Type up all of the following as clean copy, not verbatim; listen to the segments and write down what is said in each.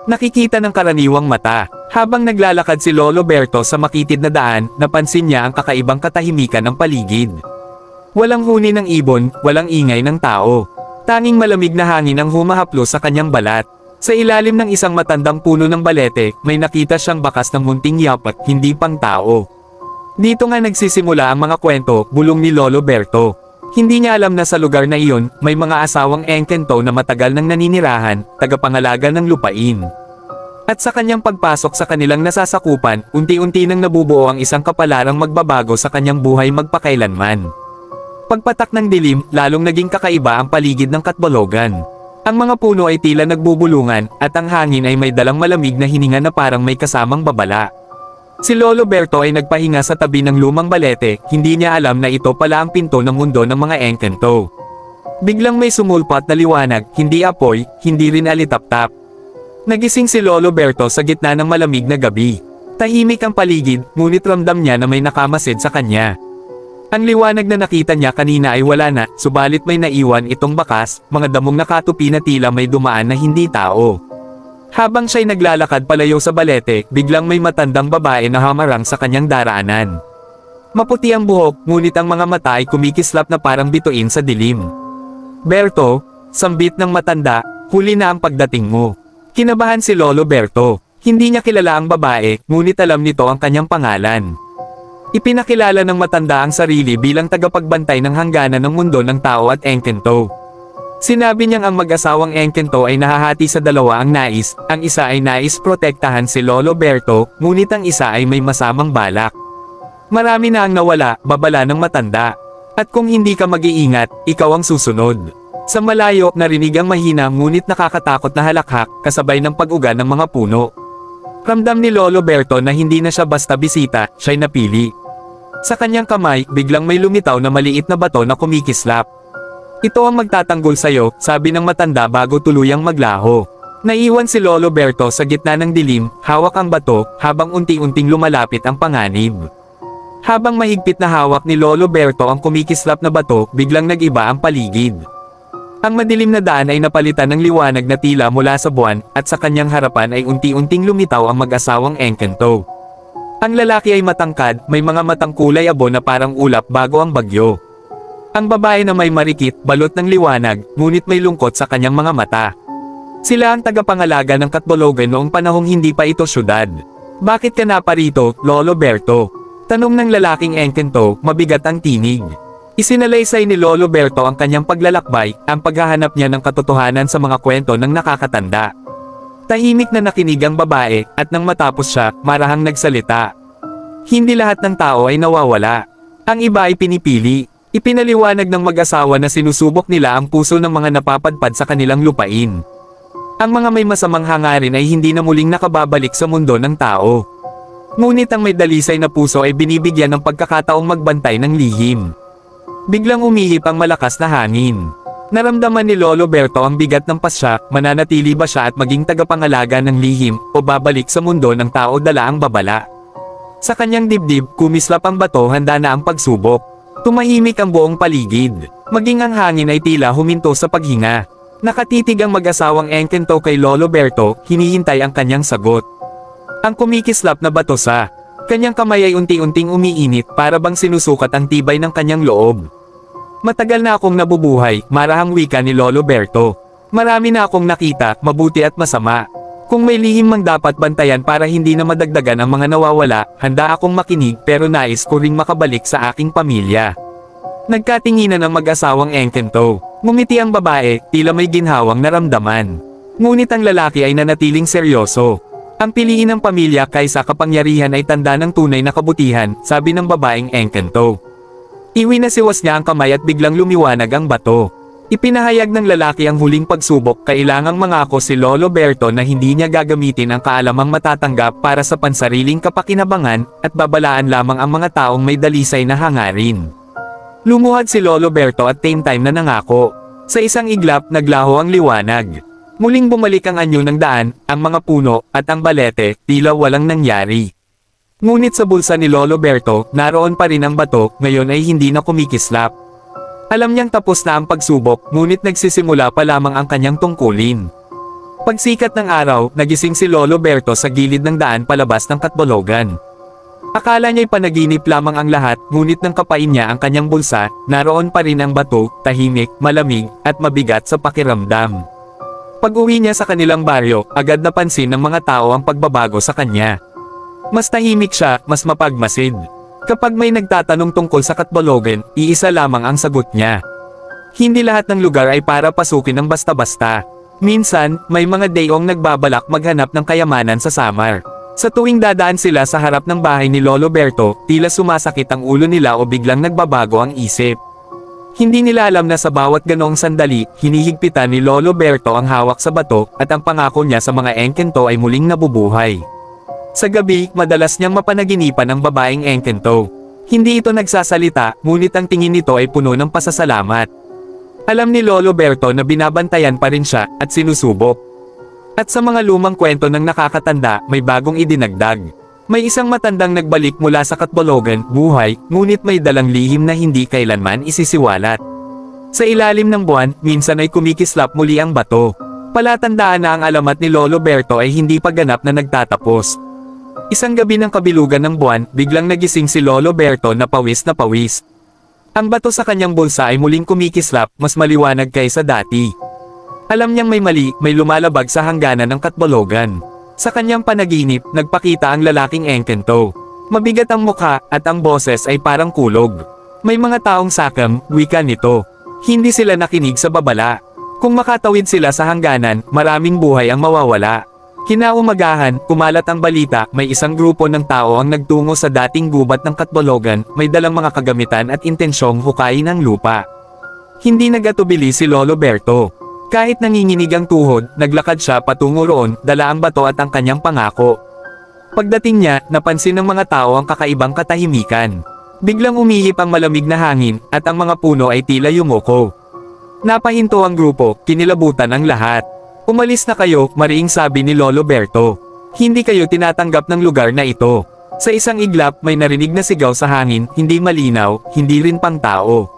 Nakikita ng karaniwang mata. Habang naglalakad si Lolo Berto sa makitid na daan, napansin niya ang kakaibang katahimikan ng paligid. Walang huni ng ibon, walang ingay ng tao. Tanging malamig na hangin ang humahaplos sa kanyang balat. Sa ilalim ng isang matandang puno ng balete, may nakita siyang bakas ng munting yapak, hindi pang tao. Dito nga nagsisimula ang mga kwento, bulong ni Lolo Berto. Hindi niya alam na sa lugar na iyon, may mga asawang engkento na matagal nang naninirahan, tagapangalaga ng lupain. At sa kanyang pagpasok sa kanilang nasasakupan, unti-unti nang nabubuo ang isang kapalarang magbabago sa kanyang buhay magpakailanman. Pagpatak ng dilim, lalong naging kakaiba ang paligid ng Katbalogan. Ang mga puno ay tila nagbubulungan, at ang hangin ay may dalang malamig na hininga na parang may kasamang babala. Si Lolo Berto ay nagpahinga sa tabi ng lumang balete, hindi niya alam na ito pala ang pinto ng mundo ng mga engkento. Biglang may sumulpat na liwanag, hindi apoy, hindi rin alitaptap. Nagising si Lolo Berto sa gitna ng malamig na gabi. Tahimik ang paligid, ngunit ramdam niya na may nakamasid sa kanya. Ang liwanag na nakita niya kanina ay wala na, subalit may naiwan itong bakas, mga damong nakatupi na tila may dumaan na hindi tao. Habang siya'y naglalakad palayo sa balete, biglang may matandang babae na hamarang sa kanyang daraanan. Maputi ang buhok, ngunit ang mga mata ay kumikislap na parang bituin sa dilim. "Berto," sambit ng matanda, "huli na ang pagdating mo." Kinabahan si Lolo Berto. Hindi niya kilala ang babae, ngunit alam nito ang kanyang pangalan. Ipinakilala ng matanda ang sarili bilang tagapagbantay ng hangganan ng mundo ng tao at engkento. Sinabi niyang ang mag-asawang engkento ay nahahati sa dalawa ang nais, ang isa ay nais protektahan si Lolo Berto, ngunit ang isa ay may masamang balak. "Marami na ang nawala," babala ng matanda. "At kung hindi ka mag-iingat, ikaw ang susunod." Sa malayo, narinig ang mahina ngunit nakakatakot na halakhak, kasabay ng pag-uga ng mga puno. Ramdam ni Lolo Berto na hindi na siya basta bisita, siya'y napili. Sa kanyang kamay, biglang may lumitaw na maliit na bato na kumikislap. "Ito ang magtatanggol sa'yo," sabi ng matanda bago tuluyang maglaho. Naiwan si Lolo Berto sa gitna ng dilim, hawak ang bato, habang unti-unting lumalapit ang panganib. Habang mahigpit na hawak ni Lolo Berto ang kumikislap na bato, biglang nag-iba ang paligid. Ang madilim na daan ay napalitan ng liwanag na tila mula sa buwan, at sa kanyang harapan ay unti-unting lumitaw ang mag-asawang engkento. Ang lalaki ay matangkad, may mga matang kulay abo na parang ulap bago ang bagyo. Ang babae na may marikit, balot ng liwanag, ngunit may lungkot sa kanyang mga mata. Sila ang tagapangalaga ng Katbalogan noong panahong hindi pa ito syudad. "Bakit ka na parito, Lolo Berto?" tanong ng lalaking engkento, mabigat ang tinig. Isinalaysay ni Lolo Berto ang kanyang paglalakbay, ang paghahanap niya ng katotohanan sa mga kwento ng nakakatanda. Tahimik na nakinig ang babae, at nang matapos siya, marahang nagsalita. "Hindi lahat ng tao ay nawawala. Ang iba ay pinipili." Ipinaliwanag ng mag-asawa na sinusubok nila ang puso ng mga napapadpad sa kanilang lupain. Ang mga may masamang hangarin ay hindi na muling nakababalik sa mundo ng tao. Ngunit ang may dalisay na puso ay binibigyan ng pagkakataong magbantay ng lihim. Biglang umihip ang malakas na hangin. Naramdaman ni Lolo Berto ang bigat ng pasya, mananatili ba siya at maging tagapangalaga ng lihim, o babalik sa mundo ng tao dala ang babala. Sa kanyang dibdib, kumislap ang bato, handa na ang pagsubok. Tumahimik ang buong paligid. Maging ang hangin ay tila huminto sa paghinga. Nakatitig ang mag-asawang engkento kay Lolo Berto, hinihintay ang kanyang sagot. Ang kumikislap na bato sa kanyang kamay ay unti-unting umiinit, para bang sinusukat ang tibay ng kanyang loob. "Matagal na akong nabubuhay," marahang wika ni Lolo Berto. "Marami na akong nakita, mabuti at masama. Kung may lihim mang dapat bantayan para hindi na madagdagan ang mga nawawala, handa akong makinig, pero nais ko ring makabalik sa aking pamilya." Nagkatinginan ang mag-asawang engkento. Ngumiti ang babae, tila may ginhawang naramdaman. Ngunit ang lalaki ay nanatiling seryoso. "Ang piliin ng pamilya kaysa kapangyarihan ay tanda ng tunay na kabutihan," sabi ng babaeng engkento. Iwinasiwas niya ang kamay at biglang lumiwanag ang bato. Ipinahayag ng lalaki ang huling pagsubok, kailangang mangako si Lolo Berto na hindi niya gagamitin ang kaalamang matatanggap para sa pansariling kapakinabangan, at babalaan lamang ang mga taong may dalisay na hangarin. Lumuhad si Lolo Berto at same time na nangako. Sa isang iglap, naglaho ang liwanag. Muling bumalik ang anyo ng daan, ang mga puno, at ang balete, tila walang nangyari. Ngunit sa bulsa ni Lolo Berto, naroon pa rin ang bato, ngayon ay hindi na kumikislap. Alam niyang tapos na ang pagsubok, ngunit nagsisimula pa lamang ang kanyang tungkulin. Pagsikat ng araw, nagising si Lolo Berto sa gilid ng daan palabas ng Katbalogan. Akala niya'y panaginip lamang ang lahat, ngunit nang kapain niya ang kanyang bulsa, naroon pa rin ang bato, tahimik, malamig, at mabigat sa pakiramdam. Pag-uwi niya sa kanilang baryo, agad napansin ng mga tao ang pagbabago sa kanya. Mas tahimik siya, mas mapagmasid. Kapag may nagtatanong tungkol sa Katbalogan, iisa lamang ang sagot niya. Hindi lahat ng lugar ay para pasukin ng basta-basta. Minsan, may mga dayong nagbabalak maghanap ng kayamanan sa Samar. Sa tuwing dadaan sila sa harap ng bahay ni Lolo Berto, tila sumasakit ang ulo nila o biglang nagbabago ang isip. Hindi nila alam na sa bawat ganoong sandali, hinihigpitan ni Lolo Berto ang hawak sa bato, at ang pangako niya sa mga engkento ay muling nabubuhay. Sa gabi, madalas niyang mapanaginipan ang babaeng engkento. Hindi ito nagsasalita, ngunit ang tingin nito ay puno ng pasasalamat. Alam ni Lolo Berto na binabantayan pa rin siya, at sinusubok. At sa mga lumang kwento ng nakakatanda, may bagong idinagdag. May isang matandang nagbalik mula sa Katbalogan, buhay, ngunit may dalang lihim na hindi kailanman isisiwalat. Sa ilalim ng buwan, minsan ay kumikislap muli ang bato. Palatandaan na ang alamat ni Lolo Berto ay hindi pa ganap na nagtatapos. Isang gabi ng kabilugan ng buwan, biglang nagising si Lolo Berto na pawis na pawis. Ang bato sa kanyang bulsa ay muling kumikislap, mas maliwanag kaysa dati. Alam niyang may mali, may lumalabag sa hangganan ng Katbalogan. Sa kanyang panaginip, nagpakita ang lalaking engkento. Mabigat ang mukha, at ang boses ay parang kulog. May mga taong sakam, wika nito. Hindi sila nakinig sa babala. Kung makatawid sila sa hangganan, maraming buhay ang mawawala. Kinaumagahan, kumalat ang balita, may isang grupo ng tao ang nagtungo sa dating gubat ng Katbalogan, may dalang mga kagamitan at intensyong hukayin ang lupa. Hindi nagatubili si Lolo Berto. Kahit nanginginig ang tuhod, naglakad siya patungo roon, dala ang bato at ang kanyang pangako. Pagdating niya, napansin ng mga tao ang kakaibang katahimikan. Biglang umihip ang malamig na hangin, at ang mga puno ay tila yumuko. Napahinto ang grupo, kinilabutan ang lahat. Umalis na kayo, mariing sabi ni Lolo Berto. Hindi kayo tinatanggap ng lugar na ito. Sa isang iglap, may narinig na sigaw sa hangin, hindi malinaw, hindi rin pang tao.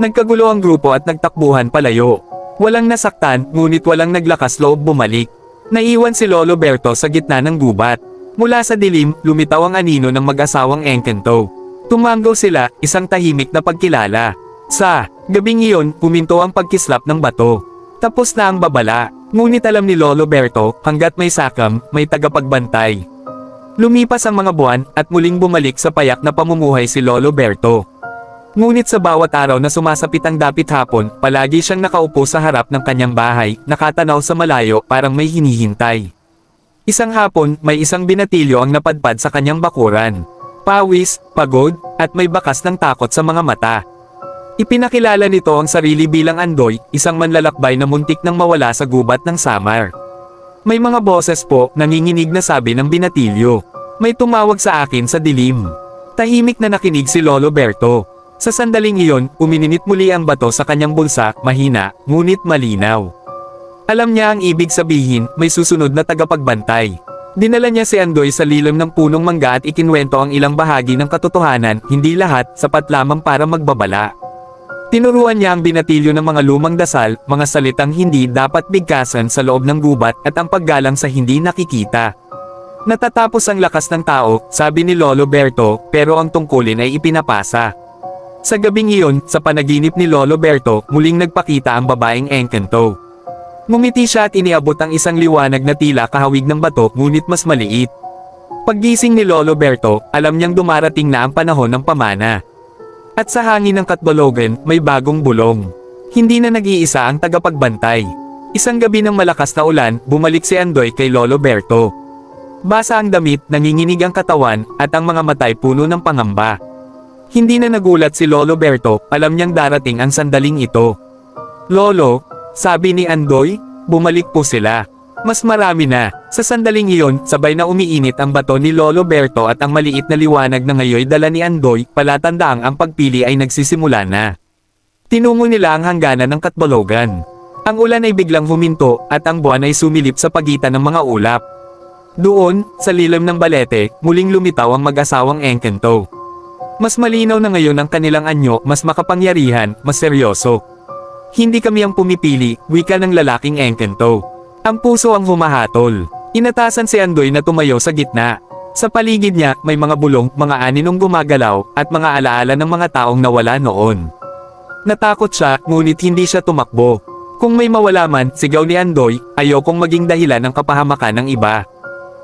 Nagkagulo ang grupo at nagtakbuhan palayo. Walang nasaktan, ngunit walang naglakas loob bumalik. Naiwan si Lolo Berto sa gitna ng gubat. Mula sa dilim, lumitaw ang anino ng mag-asawang engkento. Tumanggaw sila, isang tahimik na pagkilala. Sa gabing iyon, puminto ang pagkislap ng bato. Tapos na ang babala. Ngunit alam ni Lolo Berto, hanggat may sakam, may tagapagbantay. Lumipas ang mga buwan, at muling bumalik sa payak na pamumuhay si Lolo Berto. Ngunit sa bawat araw na sumasapit ang dapit hapon, palagi siyang nakaupo sa harap ng kanyang bahay, nakatanaw sa malayo, parang may hinihintay. Isang hapon, may isang binatilyo ang napadpad sa kanyang bakuran. Pawis, pagod, at may bakas ng takot sa mga mata. Ipinakilala nito ang sarili bilang Andoy, isang manlalakbay na muntik nang mawala sa gubat ng Samar. May mga boses po, nanginginig na sabi ng binatilyo. May tumawag sa akin sa dilim. Tahimik na nakinig si Lolo Berto. Sa sandaling iyon, umininit muli ang bato sa kanyang bulsa, mahina, ngunit malinaw. Alam niya ang ibig sabihin, may susunod na tagapagbantay. Dinala niya si Andoy sa lilim ng punong mangga at ikinwento ang ilang bahagi ng katotohanan, hindi lahat, sapat lamang para magbabala. Tinuruan niya ang binatilyo ng mga lumang dasal, mga salitang hindi dapat bigkasan sa loob ng gubat, at ang paggalang sa hindi nakikita. Natatapos ang lakas ng tao, sabi ni Lolo Berto, pero ang tungkulin ay ipinapasa. Sa gabing iyon, sa panaginip ni Lolo Berto, muling nagpakita ang babaeng engkento. Ngumiti siya at iniabot ang isang liwanag na tila kahawig ng bato, ngunit mas maliit. Paggising ni Lolo Berto, alam niyang dumarating na ang panahon ng pamana. At sa hangin ng Katbalogan, may bagong bulong. Hindi na nag-iisa ang tagapagbantay. Isang gabi ng malakas na ulan, bumalik si Andoy kay Lolo Berto. Basa ang damit, nanginginig ang katawan, at ang mga matay puno ng pangamba. Hindi na nagulat si Lolo Berto, alam niyang darating ang sandaling ito. Lolo, sabi ni Andoy, bumalik po sila. Mas marami na. Sa sandaling iyon, sabay na umiinit ang bato ni Lolo Berto at ang maliit na liwanag na ngayoy dala ni Andoy, palatandaang ang pagpili ay nagsisimula na. Tinungo nila ang hangganan ng Katbalogan. Ang ulan ay biglang huminto, at ang buwan ay sumilip sa pagitan ng mga ulap. Doon, sa lilim ng balete, muling lumitaw ang mag-asawang engkento. Mas malinaw na ngayon ang kanilang anyo, mas makapangyarihan, mas seryoso. Hindi kami ang pumipili, wika ng lalaking engkento. Ang puso ang humahatol. Inatasan si Andoy na tumayo sa gitna. Sa paligid niya, may mga bulong, mga aninong gumagalaw, at mga alaala ng mga taong nawala noon. Natakot siya, ngunit hindi siya tumakbo. Kung may mawala man, sigaw ni Andoy, ayokong maging dahilan ng kapahamakan ng iba.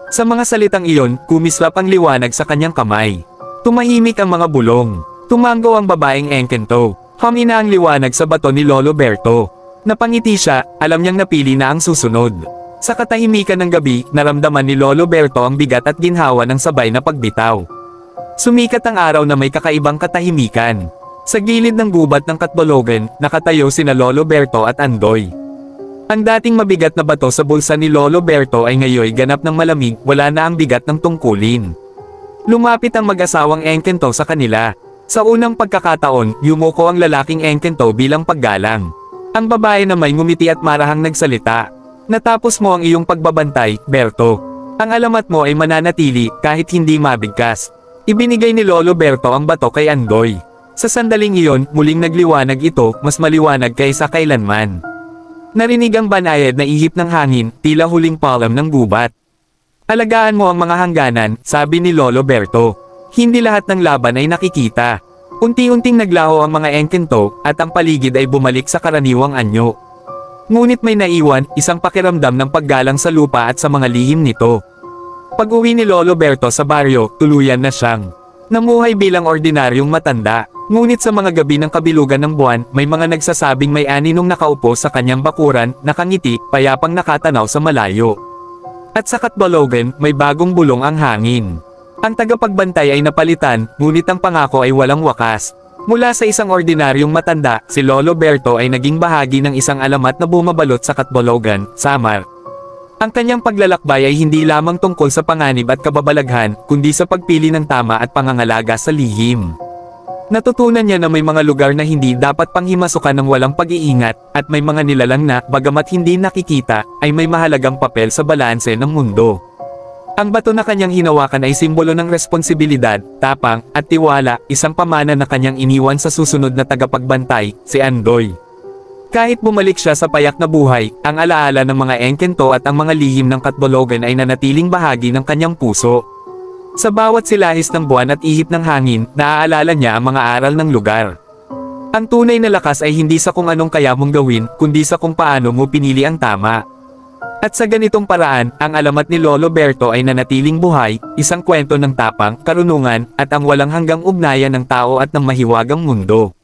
Sa mga salitang iyon, kumislap ang liwanag sa kanyang kamay. Tumahimik ang mga bulong. Tumango ang babaeng engkento. Humina ang liwanag sa bato ni Lolo Berto. Napangiti siya, alam niyang napili na ang susunod. Sa katahimikan ng gabi, naramdaman ni Lolo Berto ang bigat at ginhawa ng sabay na pagbitaw. Sumikat ang araw na may kakaibang katahimikan. Sa gilid ng gubat ng Katbalogan, nakatayo sina Lolo Berto at Andoy. Ang dating mabigat na bato sa bulsa ni Lolo Berto ay ngayoy ganap ng malamig, wala na ang bigat ng tungkulin. Lumapit ang mag-asawang engkento sa kanila. Sa unang pagkakataon, yumuko ang lalaking engkento bilang paggalang. Ang babae na may ngumiti at marahang nagsalita. Natapos mo ang iyong pagbabantay, Berto. Ang alamat mo ay mananatili, kahit hindi mabigkas. Ibinigay ni Lolo Berto ang bato kay Andoy. Sa sandaling iyon, muling nagliwanag ito, mas maliwanag kaysa kailanman. Narinig ang banayad na ihip ng hangin, tila huling palam ng gubat. Alagaan mo ang mga hangganan, sabi ni Lolo Berto. Hindi lahat ng laban ay nakikita. Unti-unting naglaho ang mga engkento, at ang paligid ay bumalik sa karaniwang anyo. Ngunit may naiwan, isang pakiramdam ng paggalang sa lupa at sa mga lihim nito. Pag-uwi ni Lolo Berto sa baryo, tuluyan na siyang namuhay bilang ordinaryong matanda. Ngunit sa mga gabi ng kabilugan ng buwan, may mga nagsasabing may aninong nakaupo sa kanyang bakuran, nakangiti, payapang nakatanaw sa malayo. At sa Katbalogan, may bagong bulong ang hangin. Ang tagapagbantay ay napalitan, ngunit ang pangako ay walang wakas. Mula sa isang ordinaryong matanda, si Lolo Berto ay naging bahagi ng isang alamat na bumabalot sa Katbalogan, Samar. Ang kanyang paglalakbay ay hindi lamang tungkol sa panganib at kababalaghan, kundi sa pagpili ng tama at pangangalaga sa lihim. Natutunan niya na may mga lugar na hindi dapat panghimasukan ng walang pag-iingat, at may mga nilalang na, bagamat hindi nakikita, ay may mahalagang papel sa balanse ng mundo. Ang bato na kanyang hinawakan ay simbolo ng responsibilidad, tapang, at tiwala, isang pamana na kanyang iniwan sa susunod na tagapagbantay, si Andoy. Kahit bumalik siya sa payak na buhay, ang alaala ng mga engkento at ang mga lihim ng Katbalogan ay nanatiling bahagi ng kanyang puso. Sa bawat silahis ng buwan at ihip ng hangin, naaalala niya ang mga aral ng lugar. Ang tunay na lakas ay hindi sa kung anong kaya mong gawin, kundi sa kung paano mo pinili ang tama. At sa ganitong paraan, ang alamat ni Lolo Berto ay nanatiling buhay, isang kwento ng tapang, karunungan, at ang walang hanggang ugnayan ng tao at ng mahiwagang mundo.